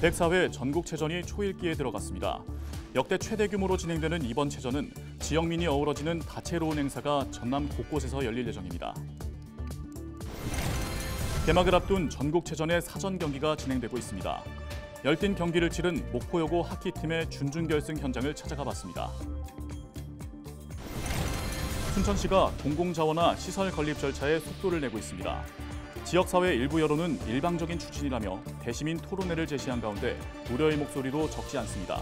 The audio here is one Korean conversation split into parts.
104회 전국체전이 초읽기에 들어갔습니다. 역대 최대 규모로 진행되는 이번 체전은 지역민이 어우러지는 다채로운 행사가 전남 곳곳에서 열릴 예정입니다. 개막을 앞둔 전국체전의 사전 경기가 진행되고 있습니다. 열띤 경기를 치른 목포여고 하키팀의 준준결승 현장을 찾아가 봤습니다. 순천시가 공공자원화 시설 건립 절차에 속도를 내고 있습니다. 지역사회 일부 여론은 일방적인 추진이라며 대시민 토론회를 제시한 가운데 우려의 목소리도 적지 않습니다.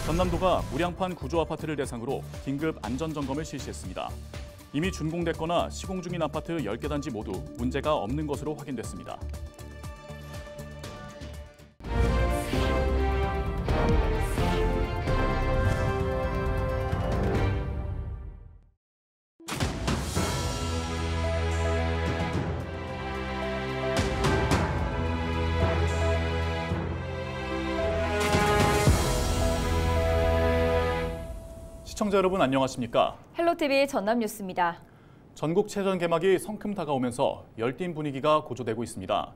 전남도가 무량판 구조 아파트를 대상으로 긴급 안전점검을 실시했습니다. 이미 준공됐거나 시공 중인 아파트 10개 단지 모두 문제가 없는 것으로 확인됐습니다. 시청자 여러분 안녕하십니까? 헬로티비 전남 뉴스입니다. 전국체전 개막이 성큼 다가오면서 열띤 분위기가 고조되고 있습니다.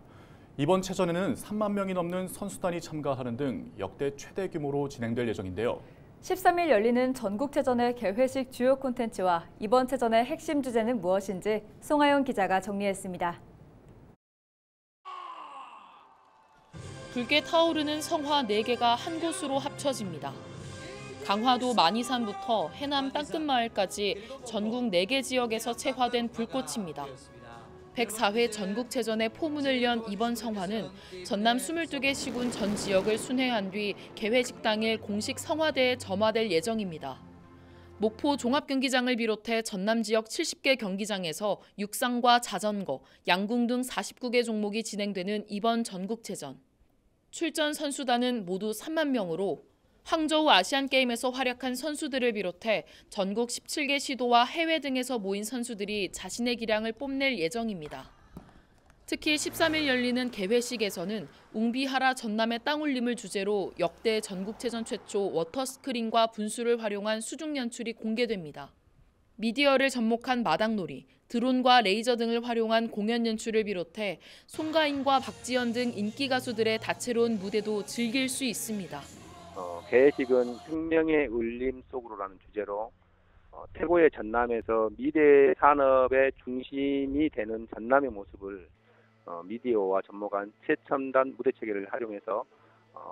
이번 체전에는 3만 명이 넘는 선수단이 참가하는 등 역대 최대 규모로 진행될 예정인데요. 13일 열리는 전국체전의 개회식 주요 콘텐츠와 이번 체전의 핵심 주제는 무엇인지 송하영 기자가 정리했습니다. 붉게 타오르는 성화 4개가 한 곳으로 합쳐집니다. 강화도 만이산부터 해남 땅끝마을까지 전국 4개 지역에서 채화된 불꽃입니다. 104회 전국체전의 포문을 연 이번 성화는 전남 22개 시군 전 지역을 순회한 뒤 개회식 당일 공식 성화대에 점화될 예정입니다. 목포 종합경기장을 비롯해 전남 지역 70개 경기장에서 육상과 자전거, 양궁 등 49개 종목이 진행되는 이번 전국체전. 출전 선수단은 모두 3만 명으로 항저우 아시안게임에서 활약한 선수들을 비롯해 전국 17개 시도와 해외 등에서 모인 선수들이 자신의 기량을 뽐낼 예정입니다. 특히 13일 열리는 개회식에서는 웅비하라 전남의 땅올림을 주제로 역대 전국체전 최초 워터스크린과 분수를 활용한 수중 연출이 공개됩니다. 미디어를 접목한 마당놀이, 드론과 레이저 등을 활용한 공연 연출을 비롯해 송가인과 박지연 등 인기 가수들의 다채로운 무대도 즐길 수 있습니다. 개회식은 생명의 울림 속으로라는 주제로 태고의 전남에서 미래 산업의 중심이 되는 전남의 모습을 미디어와 접목한 최첨단 무대 체계를 활용해서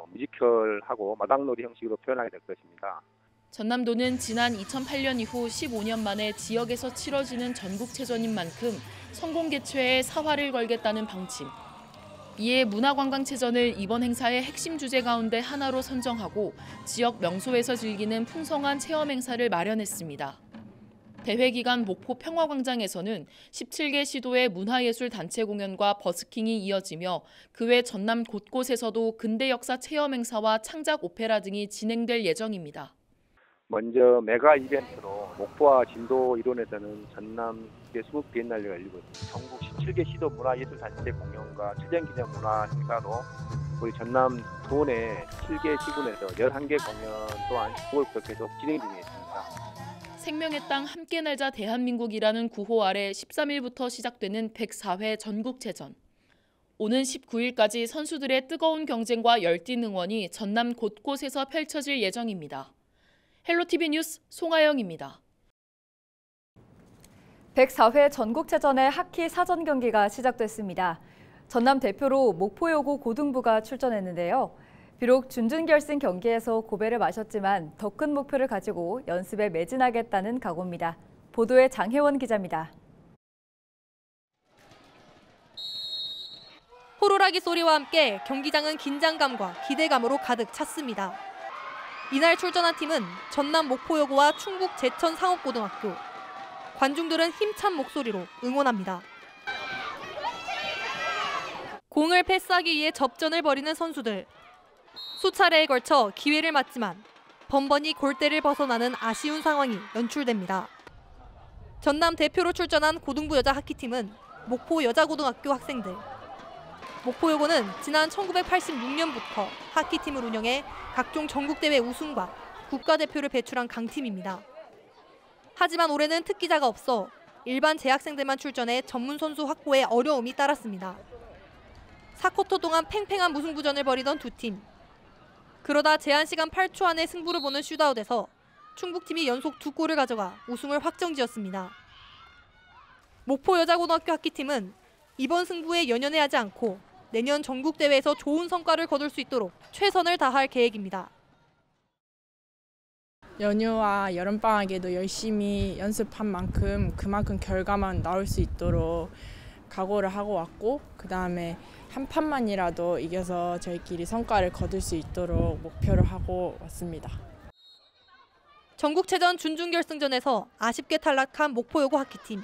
뮤지컬하고 마당놀이 형식으로 표현하게 될 것입니다. 전남도는 지난 2008년 이후 15년 만에 지역에서 치러지는 전국체전인 만큼 성공 개최에 사활을 걸겠다는 방침. 이에 문화관광체전을 이번 행사의 핵심 주제 가운데 하나로 선정하고 지역 명소에서 즐기는 풍성한 체험 행사를 마련했습니다. 대회 기간 목포 평화광장에서는 17개 시도의 문화예술 단체 공연과 버스킹이 이어지며 그 외 전남 곳곳에서도 근대 역사 체험 행사와 창작 오페라 등이 진행될 예정입니다. 먼저 메가 이벤트로 목포와 진도 일원에서는 전남의 수국 비엔날레가 열리고 있습니다. 전국 17개 시도 문화예술단체 공연과 최전기념 문화 행사로 우리 전남 도내 7개 시군에서 11개 공연 또한 9월부터 계속 진행 중에 있습니다. 생명의 땅 함께 날자 대한민국이라는 구호 아래 13일부터 시작되는 104회 전국체전. 오는 19일까지 선수들의 뜨거운 경쟁과 열띤 응원이 전남 곳곳에서 펼쳐질 예정입니다. 헬로티비 뉴스 송하영입니다. 104회 전국체전의 하키 사전 경기가 시작됐습니다. 전남 대표로 목포여고 고등부가 출전했는데요. 비록 준준결승 경기에서 고배를 마셨지만 더 큰 목표를 가지고 연습에 매진하겠다는 각오입니다. 보도에 장혜원 기자입니다. 호루라기 소리와 함께 경기장은 긴장감과 기대감으로 가득 찼습니다. 이날 출전한 팀은 전남 목포여고와 충북 제천 상업고등학교. 관중들은 힘찬 목소리로 응원합니다. 공을 패스하기 위해 접전을 벌이는 선수들. 수차례에 걸쳐 기회를 맞지만 번번이 골대를 벗어나는 아쉬운 상황이 연출됩니다. 전남 대표로 출전한 고등부 여자 하키팀은 목포 여자고등학교 학생들. 목포여고는 지난 1986년부터 하키팀을 운영해 각종 전국대회 우승과 국가대표를 배출한 강팀입니다. 하지만 올해는 특기자가 없어 일반 재학생들만 출전해 전문 선수 확보에 어려움이 따랐습니다. 4쿼터 동안 팽팽한 무승부전을 벌이던 두 팀. 그러다 제한 시간 8초 안에 승부를 보는 슛아웃에서 충북팀이 연속 2골을 가져가 우승을 확정지었습니다. 목포 여자고등학교 하키팀은 이번 승부에 연연해하지 않고 내년 전국대회에서 좋은 성과를 거둘 수 있도록 최선을 다할 계획입니다. 연휴와 여름방학에도 열심히 연습한 만큼 그만큼 결과만 나올 수 있도록 각오를 하고 왔고, 그다음에 한 판만이라도 이겨서 저희끼리 성과를 거둘 수 있도록 목표를 하고 왔습니다. 전국체전 준중결승전에서 아쉽게 탈락한 목포여고 하키팀.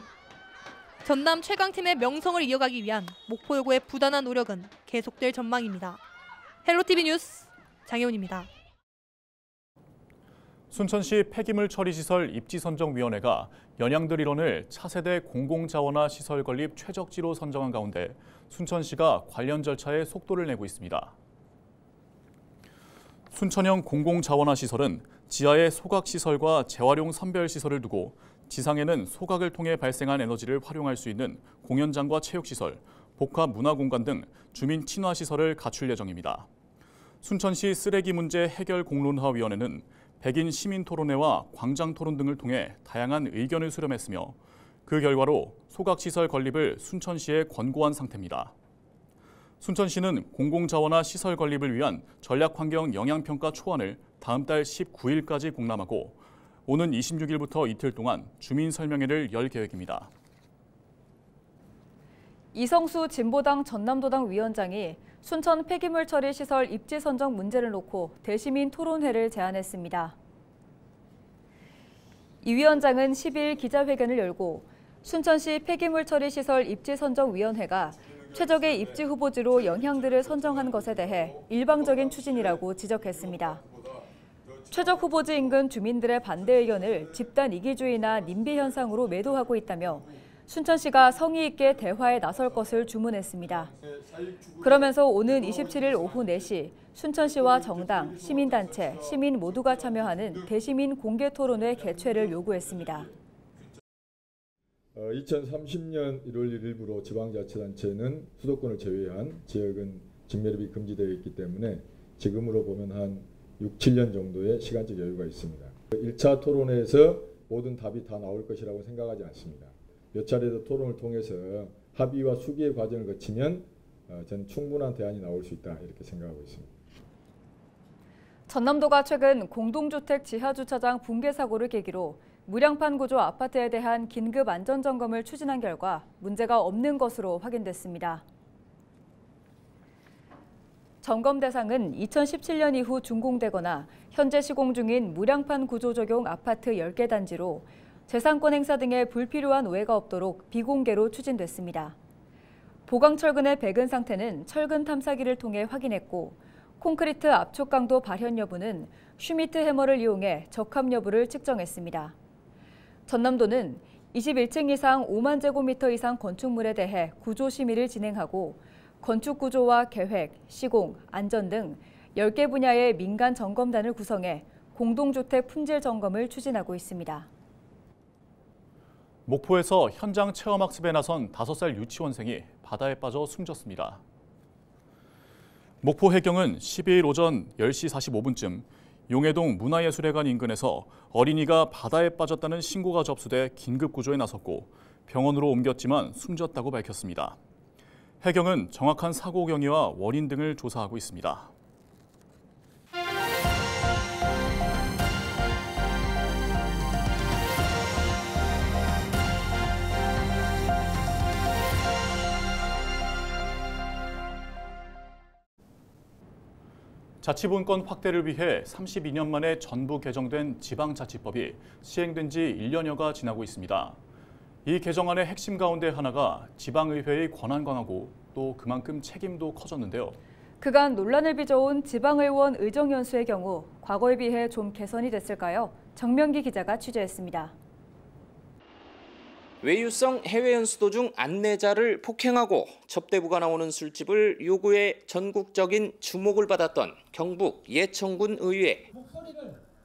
전남 최강팀의 명성을 이어가기 위한 목포여고의 부단한 노력은 계속될 전망입니다. 헬로티비 뉴스 장혜원입니다. 순천시 폐기물 처리시설 입지선정위원회가 연양들 일원을 차세대 공공자원화 시설 건립 최적지로 선정한 가운데 순천시가 관련 절차에 속도를 내고 있습니다. 순천형 공공자원화 시설은 지하에 소각시설과 재활용 선별시설을 두고 지상에는 소각을 통해 발생한 에너지를 활용할 수 있는 공연장과 체육시설, 복합문화공간 등 주민 친화시설을 갖출 예정입니다. 순천시 쓰레기 문제 해결 공론화위원회는 백인 시민토론회와 광장토론 등을 통해 다양한 의견을 수렴했으며 그 결과로 소각시설 건립을 순천시에 권고한 상태입니다. 순천시는 공공자원화 시설 건립을 위한 전략환경 영향평가 초안을 다음 달 19일까지 공람하고 오는 26일부터 이틀 동안 주민 설명회를 열 계획입니다. 이성수 진보당 전남도당 위원장이 순천 폐기물 처리 시설 입지 선정 문제를 놓고 대시민 토론회를 제안했습니다. 이 위원장은 12일 기자회견을 열고 순천시 폐기물 처리 시설 입지 선정 위원회가 최적의 입지 후보지로 영향들을 선정한 것에 대해 일방적인 추진이라고 지적했습니다. 최적 후보지 인근 주민들의 반대 의견을 집단 이기주의나 님비 현상으로 매도하고 있다며 순천시가 성의 있게 대화에 나설 것을 주문했습니다. 그러면서 오는 27일 오후 4시 순천시와 정당, 시민단체, 시민 모두가 참여하는 대시민 공개토론회 개최를 요구했습니다. 2030년 1월 1일부로 지방자치단체는 수도권을 제외한 지역은 직매립이 금지되어 있기 때문에 지금으로 보면 한 6, 7년 정도의 시간적 여유가 있습니다. 1차 토론회에서 모든 답이 다 나올 것이라고 생각하지 않습니다. 몇 차례의 토론을 통해서 합의와 수기의 과정을 거치면 저는 충분한 대안이 나올 수 있다 이렇게 생각하고 있습니다. 전남도가 최근 공동주택 지하주차장 붕괴 사고를 계기로 무량판 구조 아파트에 대한 긴급 안전점검을 추진한 결과 문제가 없는 것으로 확인됐습니다. 점검 대상은 2017년 이후 준공되거나 현재 시공 중인 무량판 구조 적용 아파트 10개 단지로 재산권 행사 등의 불필요한 오해가 없도록 비공개로 추진됐습니다. 보강철근의 백은 상태는 철근 탐사기를 통해 확인했고 콘크리트 압축 강도 발현 여부는 슈미트 해머를 이용해 적합 여부를 측정했습니다. 전남도는 21층 이상 5만 제곱미터 이상 건축물에 대해 구조 심의를 진행하고 건축 구조와 계획, 시공, 안전 등 10개 분야의 민간 점검단을 구성해 공동주택 품질 점검을 추진하고 있습니다. 목포에서 현장 체험학습에 나선 5살 유치원생이 바다에 빠져 숨졌습니다. 목포 해경은 12일 오전 10시 45분쯤 용해동 문화예술회관 인근에서 어린이가 바다에 빠졌다는 신고가 접수돼 긴급 구조에 나섰고 병원으로 옮겼지만 숨졌다고 밝혔습니다. 해경은 정확한 사고 경위와 원인 등을 조사하고 있습니다. 자치분권 확대를 위해 32년 만에 전부 개정된 지방자치법이 시행된 지 1년여가 지나고 있습니다. 이 개정안의 핵심 가운데 하나가 지방의회의 권한 강화고 또 그만큼 책임도 커졌는데요. 그간 논란을 빚어온 지방의원 의정연수의 경우 과거에 비해 좀 개선이 됐을까요? 정명기 기자가 취재했습니다. 외유성 해외 연수 도중 안내자를 폭행하고 접대부가 나오는 술집을 요구해 전국적인 주목을 받았던 경북 예천군 의회.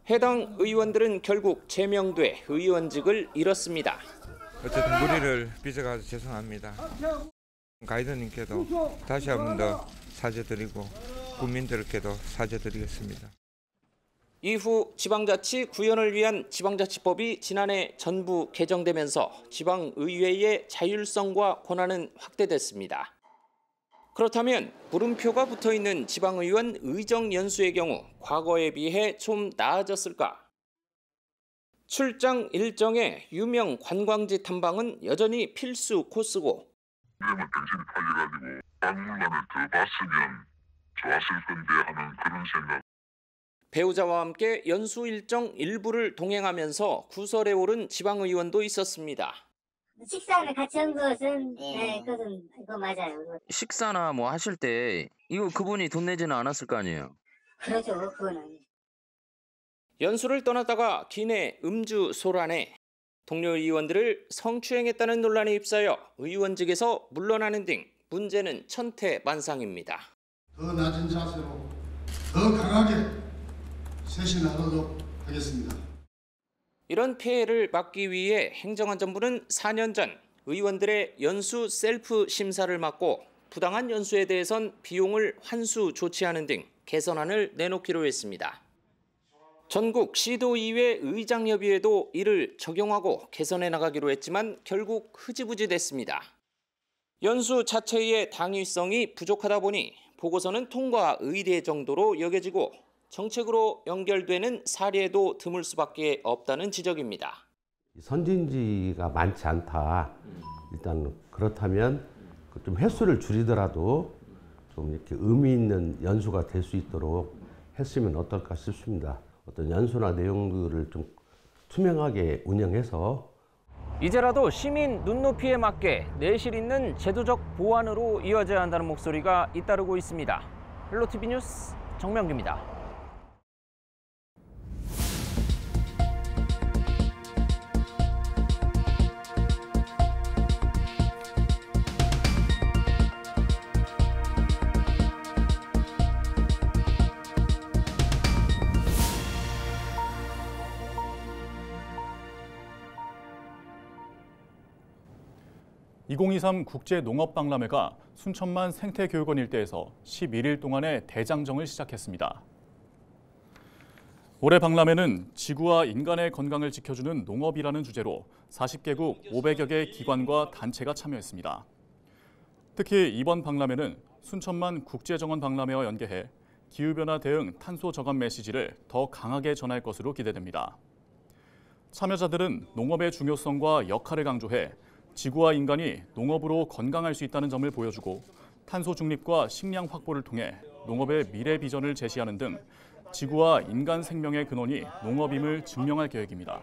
해당 의원들은 결국 제명돼 의원직을 잃었습니다. 어쨌든 무리를 빚어가지고 죄송합니다. 가이드님께도 다시 한 번 더 사죄드리고 국민들께도 사죄드리겠습니다. 이후 지방자치 구현을 위한 지방자치법이 지난해 전부 개정되면서 지방의회의 자율성과 권한은 확대됐습니다. 그렇다면 물음표가 붙어있는 지방의원 의정 연수의 경우 과거에 비해 좀 나아졌을까? 출장 일정에 유명 관광지 탐방은 여전히 필수 코스고 이러면 정신이 팔려가지고 박물관을 더 봤으면 좋았을 건데 하는 그런 생각. 배우자와 함께 연수 일정 일부를 동행하면서 구설에 오른 지방의원도 있었습니다. 식사를 같이 한 것은 그거 맞아요. 식사나 뭐 하실 때 이거 그분이 돈 내지는 않았을 거 아니에요? 그렇죠. 그거는. 연수를 떠났다가 기내 음주 소란에 동료 의원들을 성추행했다는 논란에 휩싸여 의원직에서 물러나는 등 문제는 천태만상입니다. 더 낮은 자세로 더 강하게 쇄신하도록 하겠습니다. 이런 피해를 막기 위해 행정안전부는 4년 전 의원들의 연수 셀프 심사를 막고 부당한 연수에 대해선 비용을 환수 조치하는 등 개선안을 내놓기로 했습니다. 전국 시도의회 의장협의회도 이를 적용하고 개선해 나가기로 했지만 결국 흐지부지 됐습니다. 연수 자체의 당위성이 부족하다 보니 보고서는 통과 의례 정도로 여겨지고 정책으로 연결되는 사례도 드물 수밖에 없다는 지적입니다. 선진지가 많지 않다. 일단 그렇다면 좀 횟수를 줄이더라도 좀 이렇게 의미 있는 연수가 될 수 있도록 했으면 어떨까 싶습니다. 어떤 연수나 내용들을 좀 투명하게 운영해서 이제라도 시민 눈높이에 맞게 내실 있는 제도적 보완으로 이어져야 한다는 목소리가 잇따르고 있습니다. 헬로티비 뉴스 정명규입니다. (2023) 국제농업박람회가 순천만 생태교육원 일대에서 11일 동안의 대장정을 시작했습니다. 올해 박람회는 지구와 인간의 건강을 지켜주는 농업이라는 주제로 40개국 500여 개 기관과 단체가 참여했습니다. 특히 이번 박람회는 순천만 국제정원 박람회와 연계해 기후변화 대응 탄소 저감 메시지를 더 강하게 전할 것으로 기대됩니다. 참여자들은 농업의 중요성과 역할을 강조해 지구와 인간이 농업으로 건강할 수 있다는 점을 보여주고 탄소 중립과 식량 확보를 통해 농업의 미래 비전을 제시하는 등 지구와 인간 생명의 근원이 농업임을 증명할 계획입니다.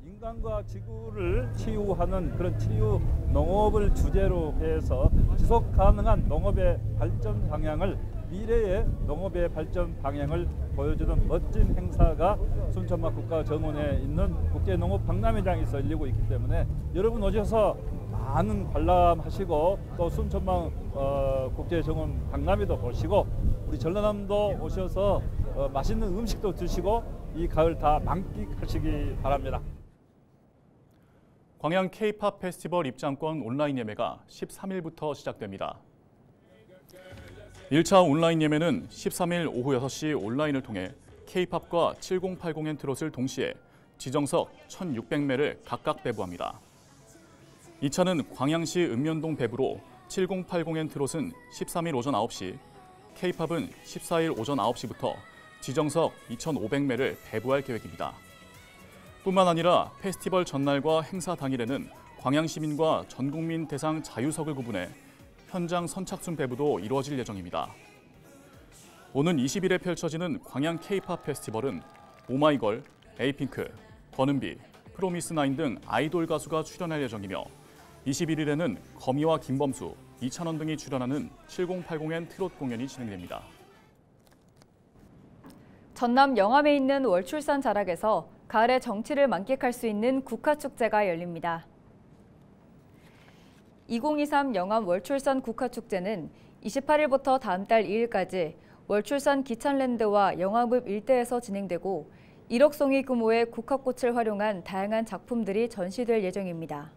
인간과 지구를 치유하는 그런 치유 농업을 주제로 해서 지속 가능한 농업의 발전 방향을 미래의 농업의 발전 방향을 보여주는 멋진 행사가 순천만 국가정원에 있는 국제농업박람회장에서 열리고 있기 때문에 여러분 오셔서 많은 관람하시고 또 순천만 국제정원 박람회도 보시고 우리 전라남도 오셔서 맛있는 음식도 드시고 이 가을 다 만끽하시기 바랍니다. 광양 K-팝 페스티벌 입장권 온라인 예매가 13일부터 시작됩니다. 1차 온라인 예매는 13일 오후 6시 온라인을 통해 K-팝과 7080엔 트롯을 동시에 지정석 1,600매를 각각 배부합니다. 2차는 광양시 읍면동 배부로 7080엔 트롯은 13일 오전 9시, K-팝은 14일 오전 9시부터 지정석 2,500매를 배부할 계획입니다. 뿐만 아니라 페스티벌 전날과 행사 당일에는 광양시민과 전국민 대상 자유석을 구분해 현장 선착순 배부도 이루어질 예정입니다. 오는 20일에 펼쳐지는 광양 K-팝 페스티벌은 오마이걸, 에이핑크, 권은비, 프로미스나인 등 아이돌 가수가 출연할 예정이며 21일에는 거미와 김범수, 이찬원 등이 출연하는 7080엔 트롯 공연이 진행됩니다. 전남 영암에 있는 월출산 자락에서 가을의 정취를 만끽할 수 있는 국화축제가 열립니다. 2023 영암 월출산 국화축제는 28일부터 다음 달 2일까지 월출산 기찬랜드와 영암읍 일대에서 진행되고 1억 송이 규모의 국화꽃을 활용한 다양한 작품들이 전시될 예정입니다.